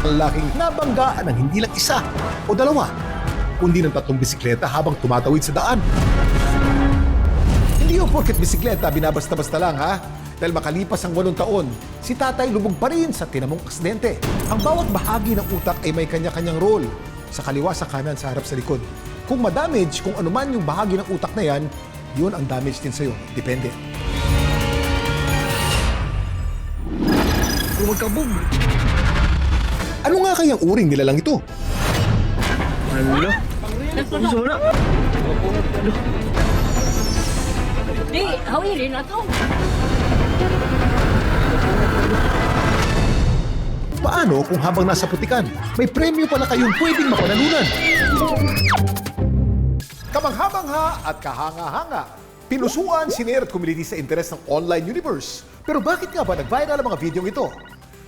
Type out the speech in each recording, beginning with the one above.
isang lalaking nabanggaan ng hindi lang isa o dalawa, kundi ng 3 bisikleta habang tumatawid sa daan. Hindi yung porket bisikleta binabasta-basta lang ha. Dahil makalipas ang 8 taon, si tatay lubog pa rin sa tinamong aksidente. Ang bawat bahagi ng utak ay may kanya-kanyang role. Sa kaliwa, sa kanan, sa harap, sa likod. Kung ma-damage, kung anuman yung bahagi ng utak na yan, yun ang damage din sa'yo. Depende. Magkabog. Ano nga kayang uring nilalang ito? Hala. Gusto na. Di, hawilin na to. Paano kung habang nasa putikan, may premyo pala kayong pwedeng mapanalunan? Kamangha-mangha at kahanga-hanga. Pinusuan, sinare at kumiliti sa interes ng online universe. Pero bakit nga ba nag-viral ang mga videong ito?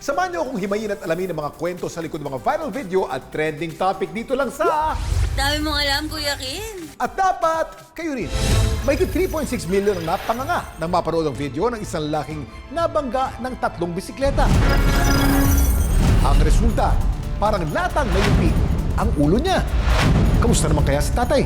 Samahan niyo akong himayin at alamin ang mga kwento sa likod ng mga viral video at trending topic dito lang sa... Dami mong alam, Kuya Kim. At dapat, kayo rin. Mahigit 3.6 million ang napanganga nang mapanood ang video ng isang lalaking nabangga ng 3 bisikleta. Ang resulta, parang latang nayupi ang ulo niya. Kamusta naman kaya si tatay?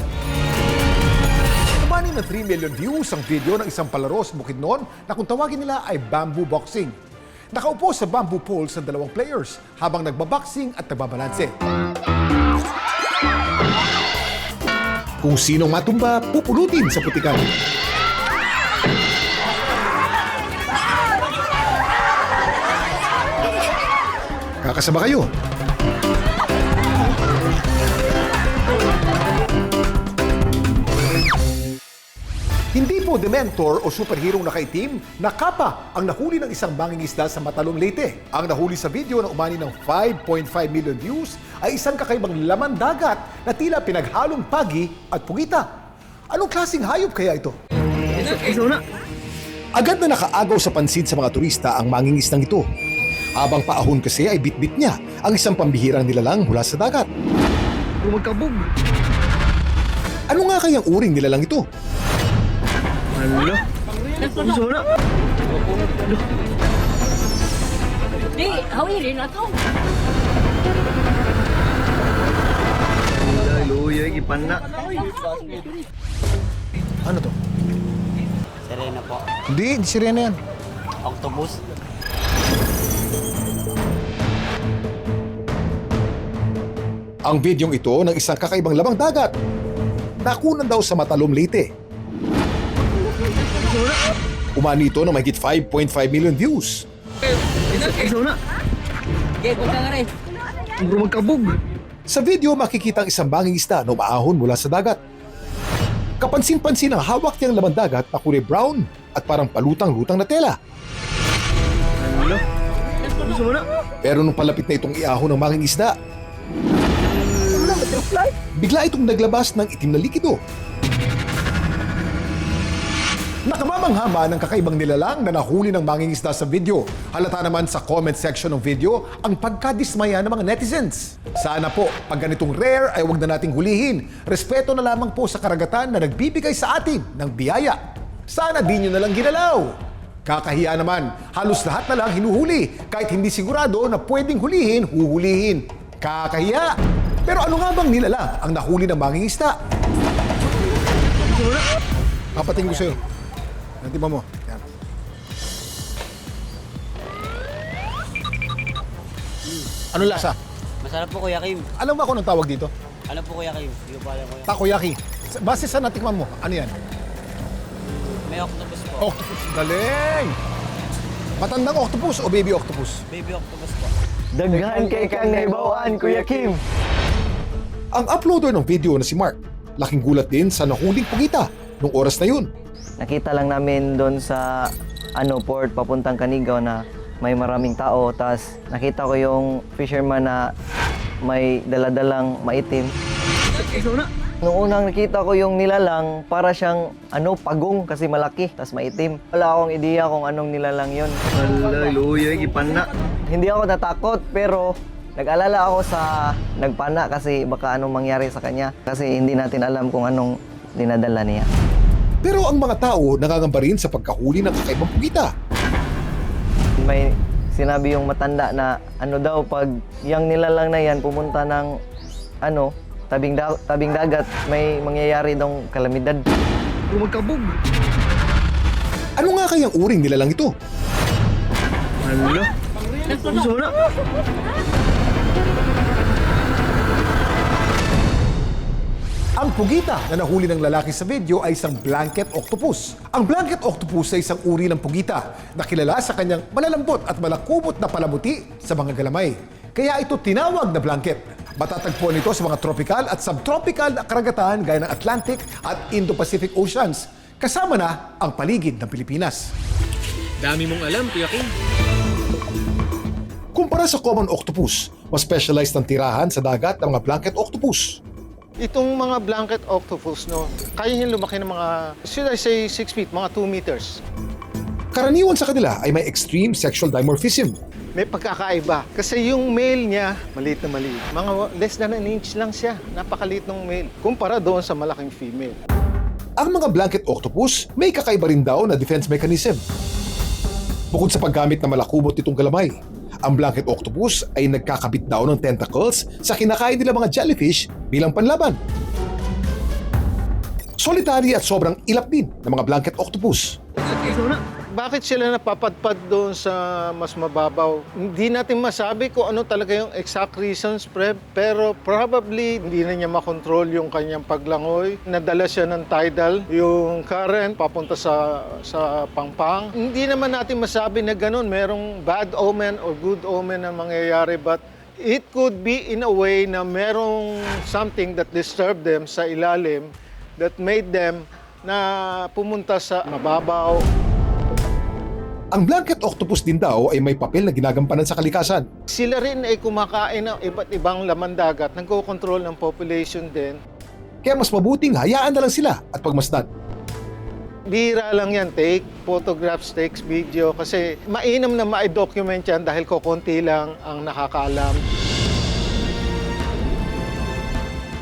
Umani ng 3 million views ang video ng isang palaro sa Bukidnon na kung tawagin nila ay bamboo boxing. Nakaupo sa bamboo pole sa 2 players habang nagbaboxing at nagbabalanse. Kung sinong matumba, pupulutin sa putikan. Kakasaba kayo. Hindi po Dementor o superhero nakaitim na kapa ang nahuli ng isang mangingisda sa Matalom, Leyte. Ang nahuli sa video na umani ng 5.5 million views ay isang kakaibang laman dagat na tila pinaghalong pagi at pugita. Anong klaseng hayop kaya ito? Gusto na. Agad na nakaagaw sa pansin sa mga turista ang mangingisdang ito. Habang paahon kasi ay bitbit niya ang isang pambihirang nilalang mula sa dagat. Magkabog. Ano nga kayang uring nilalang ito? Hala. Gusto na. Di, hawilin na to. Luya, ipan na. Ano to? Serena po. Hindi sirena yan. Octopus. Ang videong ito ng isang kakaibang lamang dagat. Nakunan daw sa Matalom, Leyte. Umani ito ng mahigit 5.5 million views. Gusto na. Okay, punta nga rin. Magkabog. Sa video, makikita ang isang mangingisda na umaahon mula sa dagat. Kapansin-pansin ang hawak niyang laman dagat na kulay brown at parang palutang-lutang na tela. Hala. Gusto na. Pero nung palapit na itong iahon ng mangingisda, bigla itong naglabas ng itim na likido. Nakamamangha ng kakaibang nilalang na nahuli ng mangingisda sa video. Halata naman sa comment section ng video ang pagkadismaya ng mga netizens. Sana po, pag ganitong rare ay huwag na nating hulihin. Respeto na lamang po sa karagatan na nagbibigay sa atin ng biyaya. Sana di nyo na lang ginalaw. Kakahiya naman, halos lahat na lang hinuhuli. Kahit hindi sigurado na pwedeng hulihin, huhulihin. Kakahiya! Pero ano nga bang nilalang ang nahuli ng mangingisda? Papatingin ko sa'yo. Nantiba mo. Yan. Anong lasa? Masarap po, Kuya Kim. Alam mo ako ng tawag dito? Ano po, Kuya Kim? Hindi ko po alam, Kuya. Takoyaki. Base sa natikman mo, ano yan? May octopus po. Octopus. Galing! Matandang octopus o baby octopus? Baby octopus po. Daghan kay kang naibawaan, Kuya Kim. Ang uploader ng video na si Mark, laking gulat din sa nahuling pugita nung oras na yun. Nakita lang namin doon sa port papuntang Canigao na may maraming tao. Tapos nakita ko yung fisherman na may daladalang maitim. Gusto na. Nung unang nakita ko yung nilalang, para siyang pagong kasi malaki, tapos maitim. Wala akong ideya kung anong nilalang yon. Hala, luya, ipan na. Hindi ako natakot, pero nag-alala ako sa nagpana kasi baka anong mangyari sa kanya. Kasi hindi natin alam kung anong dinadala niya. Pero ang mga tao nangangamba rin sa pagkahuli ng kakaibang pugita. May sinabi yung matanda na ano daw, pag yung nilalang na yan pumunta ng ano, tabing dagat, may mangyayari daw kalamidad. Magkabog. Ano nga kayang uring nilalang ito? Hala. Gusto mo na? Ang pugita na nahuli ng lalaki sa video ay isang blanket octopus. Ang blanket octopus ay isang uri ng pugita na kilala sa kanyang malalambot at malakubot na palamuti sa mga galamay. Kaya ito tinawag na blanket. Matatagpuan ito sa mga tropical at subtropical na karagatan gaya ng Atlantic at Indo-Pacific Oceans, kasama na ang paligid ng Pilipinas. Dami mong alam, Kuya Kim. Kumpara sa common octopus, mas specialized ang tirahan sa dagat ng mga blanket octopus. Itong mga blanket octopus, no, kaya niya lumaki ng mga, should I say 6 feet, mga 2 meters. Karaniwan sa kanila ay may extreme sexual dimorphism. May pagkakaiba. Kasi yung male niya, maliit na maliit. Mga less than an inch lang siya. Napakaliit ng male. Kumpara doon sa malaking female. Ang mga blanket octopus may kakaiba rin daw na defense mechanism. Bukod sa paggamit ng malakubot nitong galamay, ang blanket octopus ay nagkakabit daw ng tentacles sa kinakain nila mga jellyfish bilang panlaban. Solitary at sobrang ilap din ng mga blanket octopus. Gusto mo na? Bakit sila napapadpad doon sa mas mababaw? Hindi natin masabi kung ano talaga yung exact reasons, pero probably hindi na niya makontrol yung kanyang paglangoy. Nadala siya ng tidal, yung current papunta sa pangpang. Hindi naman natin masabi na ganun, merong bad omen or good omen na mangyayari, but it could be in a way na merong something that disturbed them sa ilalim that made them na pumunta sa mababaw. Ang blanket octopus din daw ay may papel na ginagampanan sa kalikasan. Sila rin ay kumakain ng iba't ibang laman dagat, nagko-control ng population din. Kaya mas mabuting hayaan na lang sila at pagmasdan. Bihira lang yan, take photographs, take video, kasi mainam na ma-document yan dahil kukunti lang ang nakakaalam.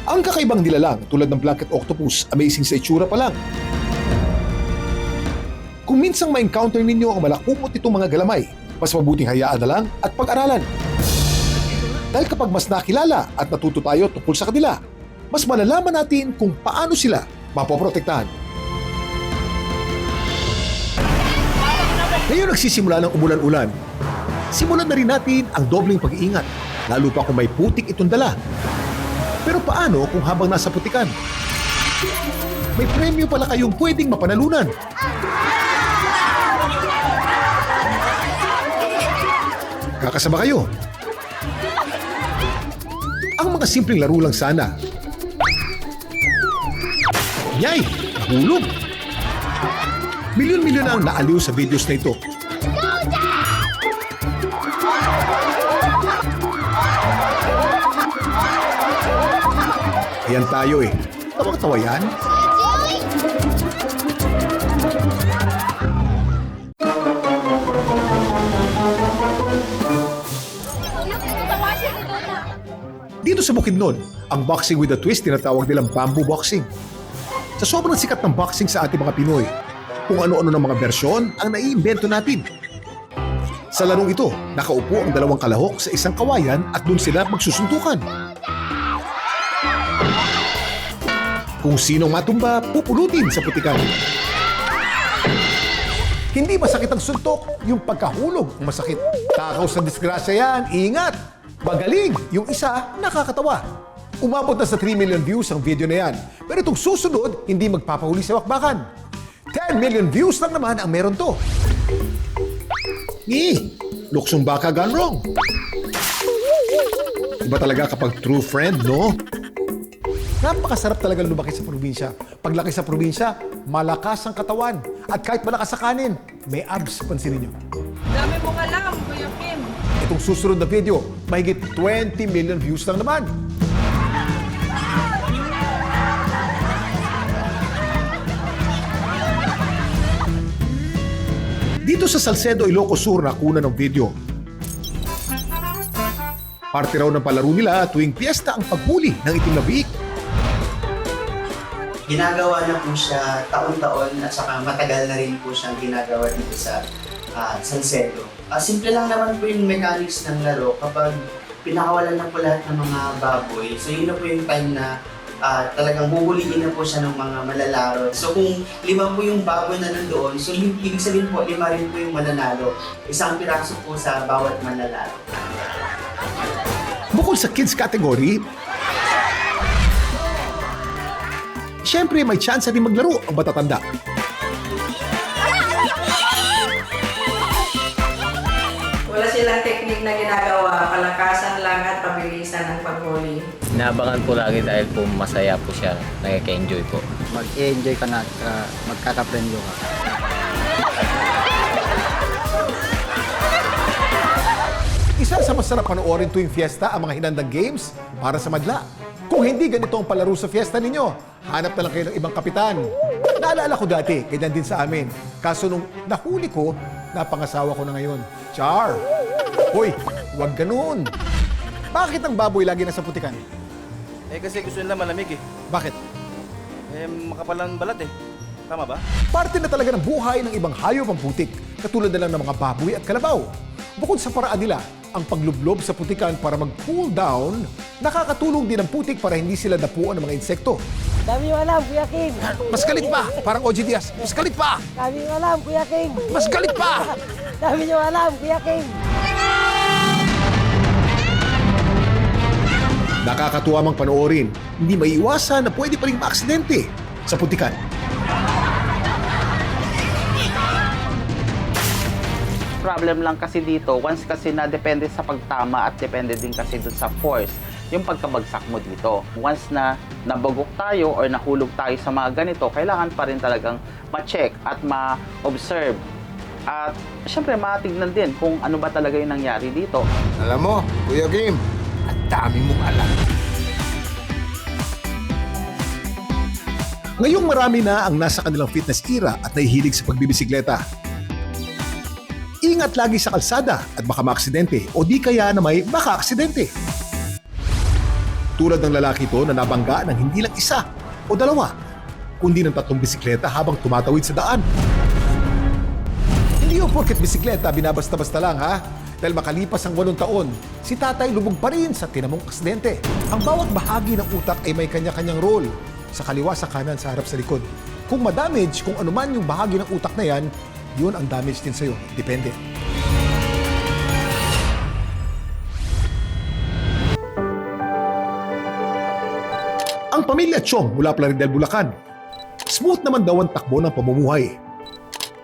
Ang kakaibang nilalang tulad ng blanket octopus, amazing sa itsura pa lang. Kung minsang ma-encounter ninyo ang malakupot nitong mga galamay, mas mabuting hayaan na lang at pag-aralan. Dahil kapag mas nakilala at natuto tayo tungkol sa kanila, mas malalaman natin kung paano sila mapoprotektahan. Ngayon nagsisimula ng umulan-ulan. Simulan na rin natin ang dobleng pag-iingat, lalo pa kung may putik itong dala. Pero paano kung habang nasa putikan? May premyo pala kayong pwedeng mapanalunan. Kakasama kayo. Ang mga simpleng laro lang sana. Yay! Nahulog! Milyon-milyon na ang naaliw sa videos na ito. Ayan tayo eh. Tawag-tawa yan. Dito sa Bukidnon, ang boxing with a twist tinatawag nilang bamboo boxing. Sa sobrang sikat ng boxing sa ating mga Pinoy, kung ano-ano ng mga bersyon ang naiimbento natin. Sa larong ito, nakaupo ang dalawang kalahok sa isang kawayan at doon sila magsusuntukan. Kung sinong matumba, pupulutin sa putikan. Hindi masakit ang suntok, yung pagkahulog ang masakit. Takaw sa disgrasya yan, ingat! Magaling! Yung isa, nakakatawa. Umabot na sa 3 million views ang video na yan. Pero itong susunod, hindi magpapahuli sa wakbakan. 10 million views lang naman ang meron to. Luksong baka gone wrong. Iba talaga kapag true friend, no? Napakasarap talaga lumaki sa probinsya. Paglaki sa probinsya, malakas ang katawan. At kahit malakas sa kanin, may abs, pansinin nyo. Dami mong alam, Kuya Kim. Itong susunod na video, mahigit 20 million views lang naman. Dito sa Salcedo, Ilocos Sur, nakuna ng video. Parte raw ng palaro nila tuwing piyesta ang paghuli ng itim na biik. Ginagawa na po siya taon-taon at saka matagal na rin po siyang ginagawa dito sa Salcedo. Simple lang naman po yung mechanics ng laro kapag pinakawalan na po lahat ng mga baboy. So yun na po yung time na talagang bubuliin na po siya ng mga malalaro. So kung 5 po yung baboy na nandoon, so ibig sabihin po 5 rin po yung mananalo. Isang piraso po sa bawat manlalaro. Bukod sa kids category, siyempre may chance din maglaro ang matatanda. Wala silang technique na ginagawa, kalakasan lang at pabilisan ng paghuli. Naabangan po lagi dahil po masaya po siya, nagka-enjoy po. Mag-enjoy ka na, magkakaprendo ka. Isa sa masarap panoorin tuwing fiesta ang mga hinandang games para sa madla. Kung hindi ganito ang palaro sa fiesta ninyo, hanap na lang kayo ng ibang kapitan. Naalala ko dati, ganyan din sa amin. Kaso nung nahuli ko, napangasawa ko na ngayon. Char! Hoy, huwag ganun. Bakit ang baboy lagi nasa putikan? Kasi gusto nila malamig Bakit? Makapal ang balat Tama ba? Parte na talaga ng buhay ng ibang hayop ang putik, katulad na lang ng mga baboy at kalabaw. Bukod sa paraan nila, ang paglublob sa putikan para mag-cool down, nakakatulong din ang putik para hindi sila napuan ng mga insekto. Dami yung alam, Kuya Kim. Mas galit pa! Parang OG Diaz. Mas galit pa! Dami yung alam, Kuya Kim. Mas galit pa! Dami yung alam, Kuya Kim. Nakakatuwa mang panoorin, hindi maiiwasan na pwede pa rin maaksidente sa putikan. Problem lang kasi dito, once kasi na depende sa pagtama at depende din kasi dun sa force, yung pagkabagsak mo dito. Once na nabagok tayo or nahulog tayo sa mga ganito, kailangan pa rin talagang ma-check at ma-observe. At syempre, matignan din kung ano ba talaga yung nangyari dito. Alam mo, Kuya Kim, ang dami mong alam. Ngayong marami na ang nasa kanilang fitness era at nahihilig sa pagbibisikleta. Ingat lagi sa kalsada at baka maaksidente o di kaya na may maka-aksidente. Tulad ng lalaki ito na nabangga ng hindi lang isa o dalawa, kundi ng 3 bisikleta habang tumatawid sa daan. Hindi yung porket bisikleta binabasta-basta lang ha, dahil makalipas ang 8 taon, si tatay lubog pa rin sa tinamong aksidente. Ang bawat bahagi ng utak ay may kanya-kanyang role, sa kaliwa, sa kanan, sa harap, sa likod. Kung madamage, kung anuman yung bahagi ng utak na yan, yun ang damage din sa'yo. Depende. Ang pamilya Chong mula Plaridel, Bulacan. Smooth naman daw ang takbo ng pamumuhay.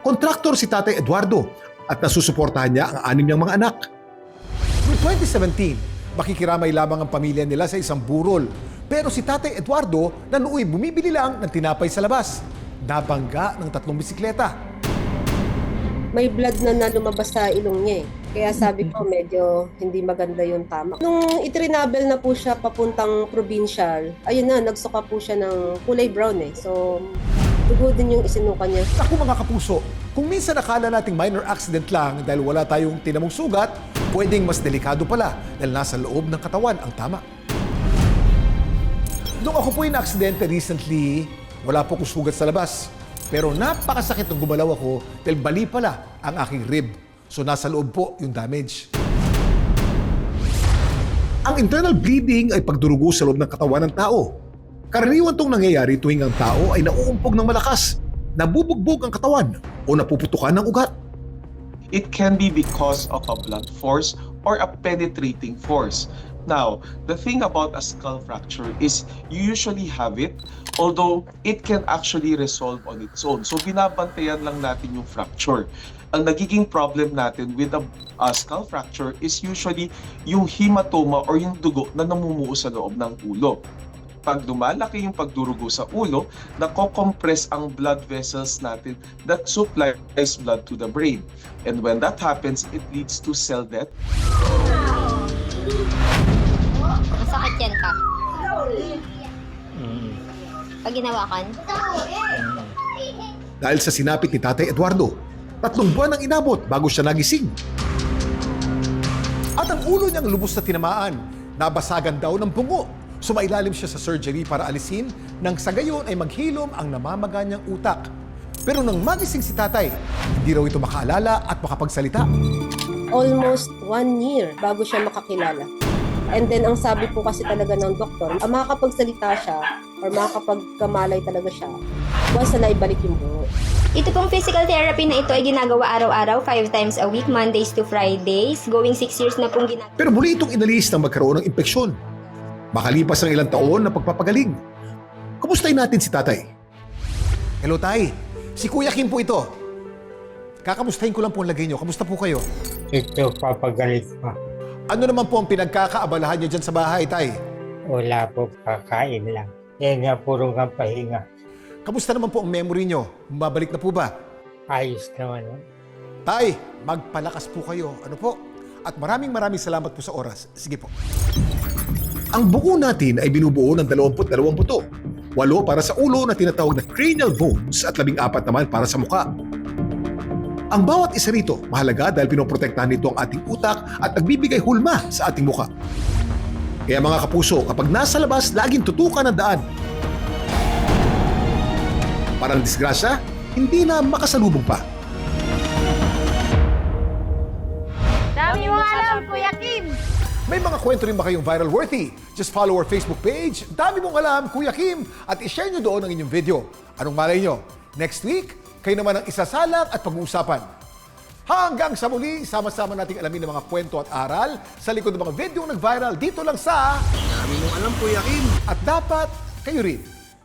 Kontraktor si Tatay Eduardo at nasusuportahan niya ang 6 niyang mga anak. Noong 2017, makikiramay lamang ang pamilya nila sa isang burol. Pero si Tatay Eduardo na nooy bumibili lang ng tinapay sa labas. Nabangga ng 3 bisikleta. May blood na lumabas sa ilong niya Kaya sabi ko medyo hindi maganda yung tama. Nung itrinabel na po siya papuntang provincial, ayun na, nagsuka po siya ng kulay brown So, dugo din yung isinuka niya. Ako mga kapuso, kung minsan nakala nating minor accident lang dahil wala tayong tinamong sugat, pwedeng mas delikado pala dahil nasa loob ng katawan ang tama. Nung ako po yung aksidente recently, wala po akong sugat sa labas. Pero napakasakit nung gumalaw ako dahil bali pala ang aking rib. So nasa loob po yung damage. Ang internal bleeding ay pagdurugo sa loob ng katawan ng tao. Karaniwan itong nangyayari tuwing ang tao ay nauumpog ng malakas, nabubugbog ang katawan o napuputukan ng ugat. It can be because of a blunt force or a penetrating force. Now, the thing about a skull fracture is you usually have it, although it can actually resolve on its own. So binabantayan lang natin yung fracture. Ang nagiging problem natin with a skull fracture is usually yung hematoma or yung dugo na namumuo sa loob ng ulo. Pag lumalaki yung pagdurugo sa ulo, nako-compress ang blood vessels natin that supplies blood to the brain. And when that happens, it leads to cell death. Masakit yan ka? Pag ginawakan? Dahil sa sinapit ni Tatay Eduardo, 3 buwan ang inabot bago siya nagising. At ang ulo niyang lubos na tinamaan, nabasagan daw ng bungo. Sumailalim siya sa surgery para alisin nang sa gayon ay maghilom ang namamaga niyang utak. Pero nang magising si tatay, hindi raw ito makaalala at makapagsalita. Almost 1 year bago siya makakilala. And then, ang sabi po kasi talaga ng doktor, makakapagsalita siya or makakapagkamalay talaga siya once na naibalik yung buo. Ito pong physical therapy na ito ay ginagawa araw-araw, 5 times a week, Mondays to Fridays. Going 6 years na pong ginagawa. Pero muli itong inalis nang magkaroon ng impeksyon. Makalipas ang ilang taon na pagpapagaling. Kumustahin natin si tatay? Hello, tay. Si Kuya Kim po ito. Kakamustahin ko lang po ang lagay niyo. Kamusta po kayo? Ito, papagalit pa. Ano naman po ang pinagkakaabalahan niyo dyan sa bahay, tay? Wala po, kakain lang. Yan nga, puro nga pahinga. Kamusta naman po ang memory niyo? Babalik na po ba? Ayos naman. Tay, magpalakas po kayo. Ano po? At maraming salamat po sa oras. Sige po. Ang buko natin ay binubuo ng 22 buto. 8 para sa ulo na tinatawag na cranial bones at 14 naman para sa mukha. Ang bawat isa rito mahalaga dahil pinoprotektahan nito ang ating utak at nagbibigay hulma sa ating mukha. Kaya mga kapuso, kapag nasa labas, laging tutukan ang daan. Parang disgrasya, hindi na makasalubong pa. Dami mo alam, Kuya Kim! May mga kwento rin ba kayong viral worthy? Just follow our Facebook page, Dami Mong Alam, Kuya Kim, at ishare nyo doon ang inyong video. Anong malay nyo? Next week, kayo naman ang isasalang at pag-uusapan. Hanggang sa muli, sama-sama nating alamin ang mga kwento at aral sa likod ng mga video nag-viral dito lang sa Dami mong alam, Kuya Kim. At dapat kayo rin